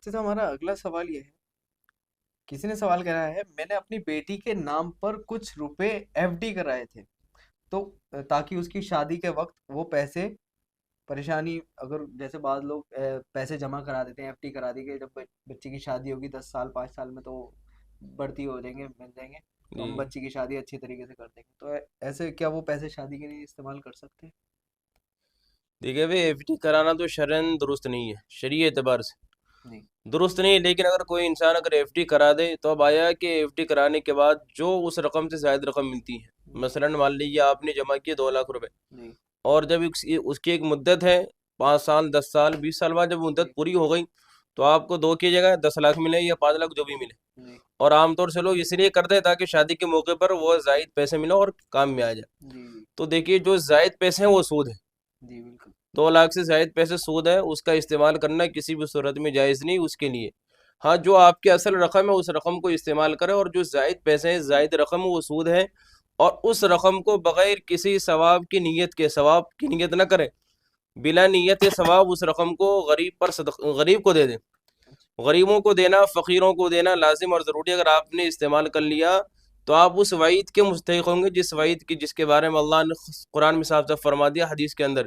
تو ہمارا اگلا سوال یہ ہے، کسی نے سوال کرا ہے، میں نے اپنی بیٹی کے نام پر کچھ روپے ایف ڈی کرائے تھے، تو تاکہ اس کی شادی کے وقت وہ پیسے پریشانی، اگر جیسے بعض لوگ پیسے جمع کرا دیتے ہیں، ایف ڈی کرا دی کہ جب بچے کی شادی ہوگی 10 سال 5 سال میں تو بڑھتی ہو جائیں گے، مل جائیں گے، تو ہم جی بچی کی شادی اچھی طریقے سے کر دیں گے، تو ایسے کیا وہ پیسے شادی کے لیے استعمال کر سکتے ہیں؟ دیکھیے بھائی، ایف ڈی کرانا تو شرعاً درست نہیں ہے، شرعی اعتبار سے جی درست نہیں ہے، لیکن اگر کوئی انسان اگر ایف ڈی کرا دے تو اب آیا کہ ایف ڈی کرانے کے بعد جو اس رقم سے زائد رقم ملتی ہے، جی مثلاً مان لیجیے آپ نے جمع کیے 2 لاکھ روپے، جی اور جب اس کی ایک مدت ہے 5 سال 10 سال 20 سال بعد جب جی مدت پوری ہو گئی تو آپ کو 2 کی جگہ 10 لاکھ ملے یا 5 لاکھ جو بھی ملے، جی اور عام طور سے لوگ اس لیے کرتے ہیں تاکہ شادی کے موقع پر وہ زائد پیسے ملے اور کام میں آ جائے. جی جی تو دیکھیے جو زائد پیسے ہیں وہ سود ہے. جی بالکل. 2 لاکھ سے زائد پیسے سود ہے، اس کا استعمال کرنا کسی بھی صورت میں جائز نہیں اس کے لیے. ہاں، جو آپ کے اصل رقم ہے اس رقم کو استعمال کرے، اور جو زائد پیسے ہیں زائد رقم وہ سود ہے، اور اس رقم کو بغیر کسی ثواب کی نیت کے، ثواب کی نیت نہ کرے، بلا نیت ثواب اس رقم کو غریب پر غریب کو دے دیں. غریبوں کو دینا، فقیروں کو دینا لازم اور ضروری. اگر آپ نے استعمال کر لیا تو آپ اس وعید کے مستحق ہوں گے، جس وعید کی جس کے بارے میں اللہ نے قرآن میں صاف صاف فرما دیا حدیث کے اندر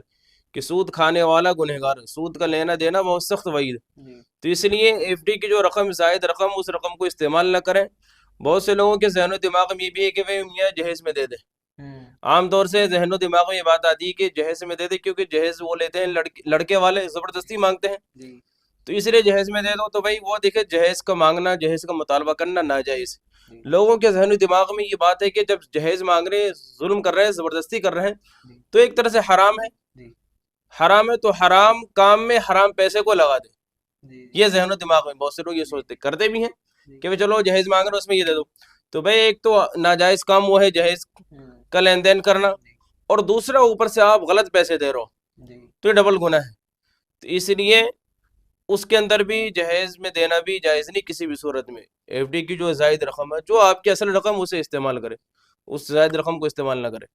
کہ سود کھانے والا گنہگار ہے، سود کا لینا دینا بہت سخت وعید ہے. جی تو اس لیے ایف ڈی کی جو رقم زائد رقم اس رقم کو استعمال نہ کریں. بہت سے لوگوں کے ذہن و دماغ میں یہ بھی ہے کہ وہ میاں جہیز میں دے دیں. ہوں عام طور سے ذہن و دماغ میں یہ بات آتی ہے کہ جہیز میں دے دیں، کیونکہ جہیز وہ لیتے ہیں لڑکے والے زبردستی مانگتے ہیں، جی تو اس لیے جہیز میں دے دو. تو بھائی وہ دیکھے جہیز کا مانگنا، جہیز کا مطالبہ کرنا ناجائز. جی لوگوں کے ذہن و دماغ میں یہ بات ہے کہ جب جہیز مانگ رہے ہیں، ظلم کر رہے ہیں، زبردستی کر رہے ہیں، جی تو ایک طرح سے حرام ہے. جی حرام ہے تو حرام کام میں حرام پیسے کو لگا دے. جی یہ ذہن و دماغ میں بہت سے لوگ یہ جی سوچتے کرتے بھی ہیں جی کہ چلو جہیز مانگ رہے ہیں اس میں یہ دے دو. تو بھائی ایک تو ناجائز کام وہ ہے جہیز ہوں کا لین دین کرنا، جی اور دوسرا اوپر سے آپ غلط پیسے دے رہے ہو، جی تو یہ ڈبل گناہ ہے. تو اس لیے اس کے اندر بھی جہیز میں دینا بھی جائز نہیں کسی بھی صورت میں. ایف ڈی کی جو زائد رقم ہے، جو آپ کی اصل رقم اسے استعمال کرے، اس زائد رقم کو استعمال نہ کرے.